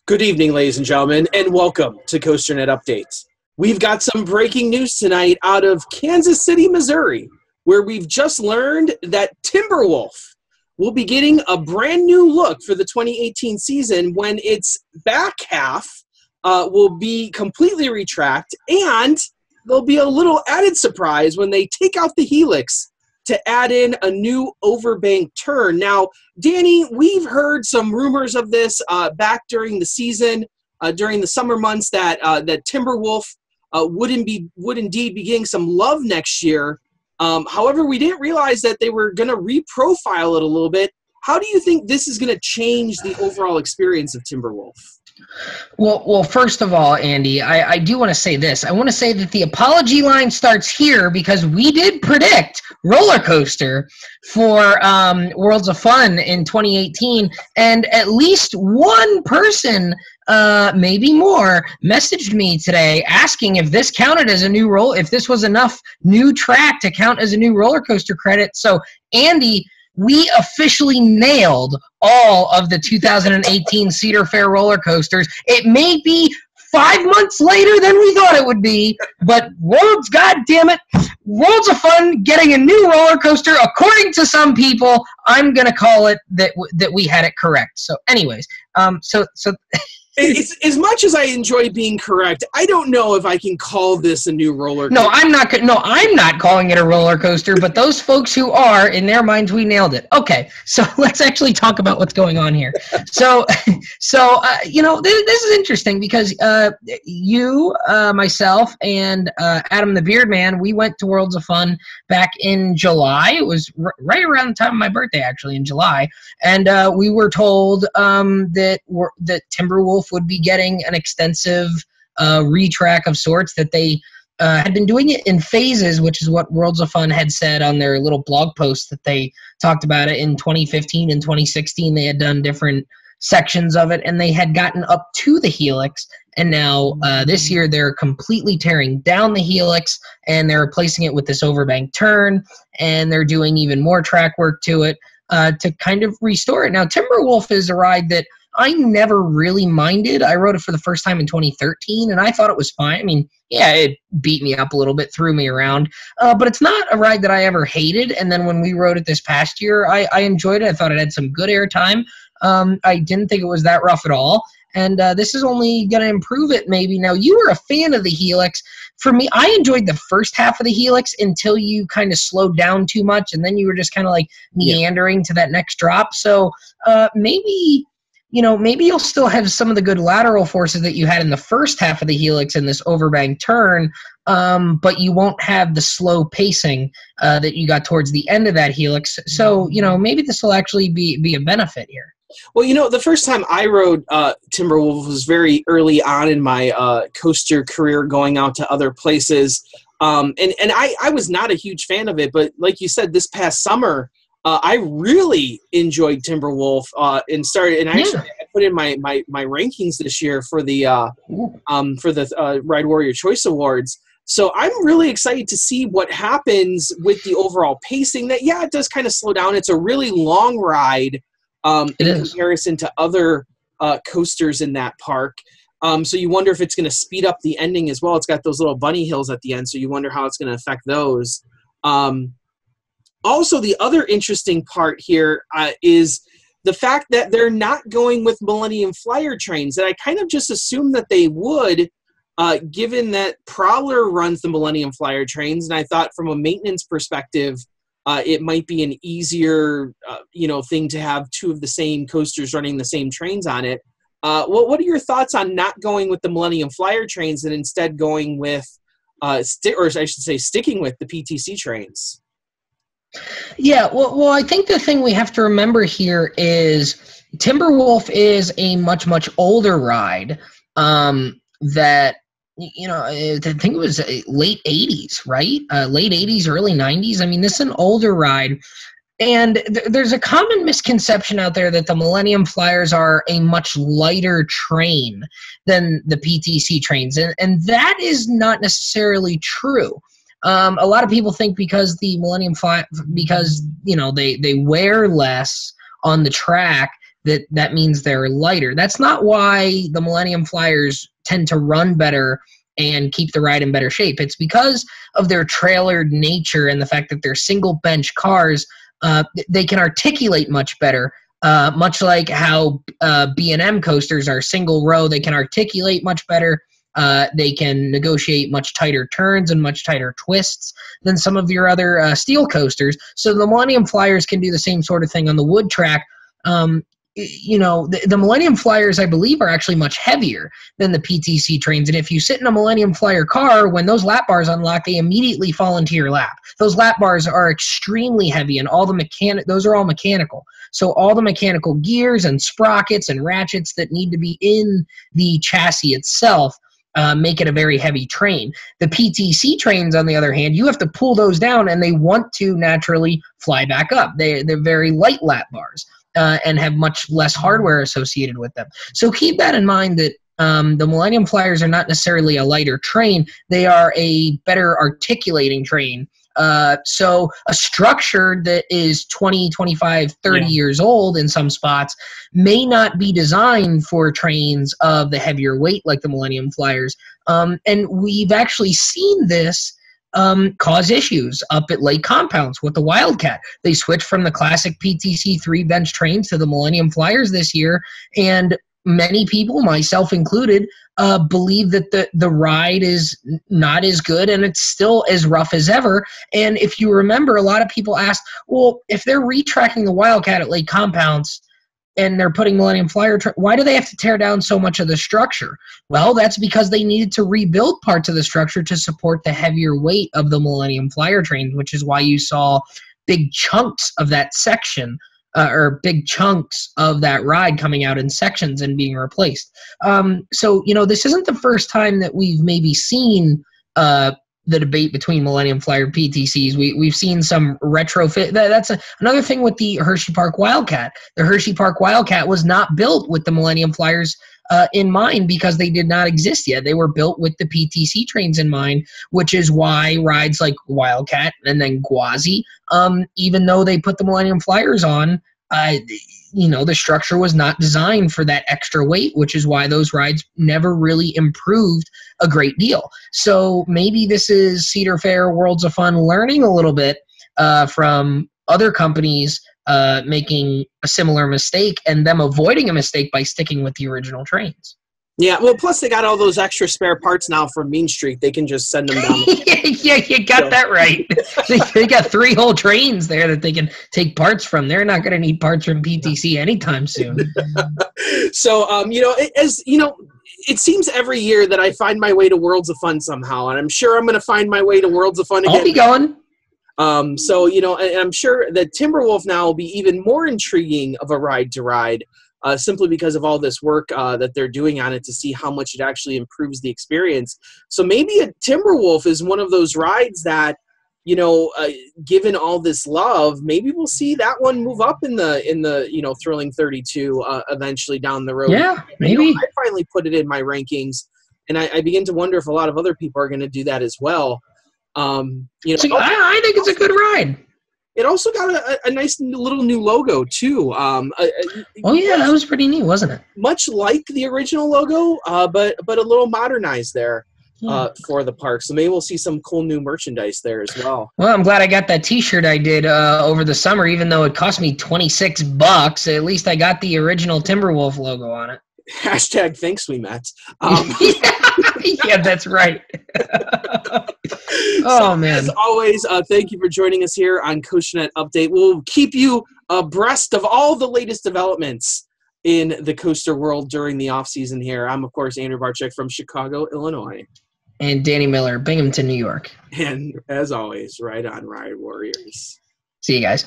Good evening, ladies and gentlemen, and welcome to COASTER-net Updates. We've got some breaking news tonight out of Kansas City, Missouri, where we've just learned that Timberwolf will be getting a brand new look for the 2018 season when its back half will be completely retract, and there'll be a little added surprise when they take out the helix to add in a new overbank turn. Now, Danny, we've heard some rumors of this back during the season, during the summer months, that Timberwolf would indeed be getting some love next year. However, we didn't realize that they were going to reprofile it a little bit. How do you think this is going to change the overall experience of Timberwolf? Well, first of all, Andy, I do want to say this. I want to say that the apology line starts here because we did predict roller coaster for Worlds of Fun in 2018, and at least one person, maybe more, messaged me today asking if this counted as a new if this was enough new track to count as a new roller coaster credit. So, Andy, we officially nailed all of the 2018 Cedar Fair roller coasters. It may be 5 months later than we thought it would be, but Worlds of Fun getting a new roller coaster, according to some people, I'm going to call it that we had it correct. So anyways, It's, as much as I enjoy being correct, I don't know if I can call this a new roller coaster. No, I'm not calling it a roller coaster, but those folks who are, in their minds, we nailed it. Okay, so let's actually talk about what's going on here. So this is interesting because you, myself, and Adam the Beard Man, we went to Worlds of Fun back in July. It was right around the time of my birthday, actually, in July, and we were told that Timberwolf would be getting an extensive retrack of sorts, that they had been doing it in phases, which is what Worlds of Fun had said on their little blog post that they talked about it in 2015 and 2016. They had done different sections of it, and they had gotten up to the helix, and now this year they're completely tearing down the helix, and they're replacing it with this overbank turn, and they're doing even more track work to it to kind of restore it. Now, Timberwolf is a ride that I never really minded. I rode it for the first time in 2013, and I thought it was fine. I mean, yeah, it beat me up a little bit, threw me around, but it's not a ride that I ever hated. And then when we rode it this past year, I enjoyed it. I thought it had some good airtime. I didn't think it was that rough at all, and this is only going to improve it maybe. Now, you were a fan of the helix. For me, I enjoyed the first half of the helix until you kind of slowed down too much, and then you were just kind of like meandering to that next drop. So maybe you'll still have some of the good lateral forces that you had in the first half of the helix in this overbank turn, but you won't have the slow pacing that you got towards the end of that helix. So, maybe this will actually be a benefit here. Well, the first time I rode Timberwolf was very early on in my coaster career, going out to other places. And I was not a huge fan of it, but like you said, this past summer, I really enjoyed Timberwolf and I put in my rankings this year for the Ride Warrior Choice Awards. So I'm really excited to see what happens with the overall pacing. That it does kind of slow down. It's a really long ride in comparison to other coasters in that park. So you wonder if it's going to speed up the ending as well. It's got those little bunny hills at the end, so you wonder how it's going to affect those. Also, the other interesting part here is the fact that they're not going with Millennium Flyer trains. And I kind of just assumed that they would, given that Prowler runs the Millennium Flyer trains. And I thought from a maintenance perspective, it might be an easier thing to have two of the same coasters running the same trains on it. What are your thoughts on not going with the Millennium Flyer trains and instead going with, sticking with the PTC trains? Yeah, well, I think the thing we have to remember here is Timberwolf is a much, much older ride that, I think it was late 80s, right? Late 80s, early 90s. I mean, this is an older ride. And there's a common misconception out there that the Millennium Flyers are a much lighter train than the PTC trains. And that is not necessarily true. A lot of people think because the Millennium Flyer, they wear less on the track, that means they're lighter. That's not why the Millennium Flyers tend to run better and keep the ride in better shape. It's because of their trailered nature and the fact that they're single bench cars. They can articulate much better, much like how B&M coasters are single row. They can articulate much better. They can negotiate much tighter turns and much tighter twists than some of your other steel coasters. So the Millennium Flyers can do the same sort of thing on the wood track. The Millennium Flyers, I believe, are actually much heavier than the PTC trains. And if you sit in a Millennium Flyer car, when those lap bars unlock, they immediately fall into your lap. Those lap bars are extremely heavy, and those are all mechanical. So all the mechanical gears and sprockets and ratchets that need to be in the chassis itself make it a very heavy train. The PTC trains, on the other hand, you have to pull those down, and they want to naturally fly back up. They're very light lap bars. And have much less hardware associated with them. So keep that in mind, that the Millennium Flyers are not necessarily a lighter train. They are a better articulating train. So a structure that is 20, 25, 30 years old in some spots may not be designed for trains of the heavier weight like the Millennium Flyers. And we've actually seen this cause issues up at Lake Compounds with the Wildcat. They switched from the classic PTC 3-bench trains to the Millennium Flyers this year, and many people, myself included, believe that the ride is not as good and it's still as rough as ever. And if you remember, a lot of people asked, well, if they're retracking the Wildcat at Lake Compounds and they're putting Millennium Flyer, why do they have to tear down so much of the structure? Well, that's because they needed to rebuild parts of the structure to support the heavier weight of the Millennium Flyer trains, which is why you saw big chunks of that section or big chunks of that ride coming out in sections and being replaced. So, this isn't the first time that we've maybe seen the debate between Millennium Flyer and PTCs. We've seen some retrofit. That's another thing with the Hershey Park Wildcat. The Hershey Park Wildcat was not built with the Millennium Flyers in mind because they did not exist yet. They were built with the PTC trains in mind, which is why rides like Wildcat and then Gwazi, even though they put the Millennium Flyers on, the structure was not designed for that extra weight, which is why those rides never really improved a great deal. So maybe this is Cedar Fair Worlds of Fun learning a little bit from other companies making a similar mistake and them avoiding a mistake by sticking with the original trains. Yeah, well, plus they got all those extra spare parts now from Mean Street. They can just send them down. Yeah, you got that right. They got 3 whole trains there that they can take parts from. They're not going to need parts from PTC anytime soon. So, it seems every year that I find my way to Worlds of Fun somehow, and I'm sure I'm going to find my way to Worlds of Fun again. I'll be going. And I'm sure that Timberwolf now will be even more intriguing of a ride to ride. Simply because of all this work that they're doing on it to see how much it actually improves the experience. So maybe a Timberwolf is one of those rides that, given all this love, maybe we'll see that one move up in the Thrilling 32 eventually down the road. Yeah, maybe. I finally put it in my rankings, and I begin to wonder if a lot of other people are going to do that as well. I think it's a good ride. It also got a nice little new logo, too. That was pretty neat, wasn't it? Much like the original logo, but a little modernized there for the park. So maybe we'll see some cool new merchandise there as well. Well, I'm glad I got that T-shirt I did over the summer, even though it cost me $26. At least I got the original Timberwolf logo on it. Hashtag thanks we met. Yeah, that's right. Man. As always, thank you for joining us here on COASTER-net Update. We'll keep you abreast of all the latest developments in the coaster world during the off-season here. I'm, of course, Andrew Barczyk from Chicago, Illinois. And Danny Miller, Binghamton, New York. And as always, Ride On, Ride Warriors. See you guys.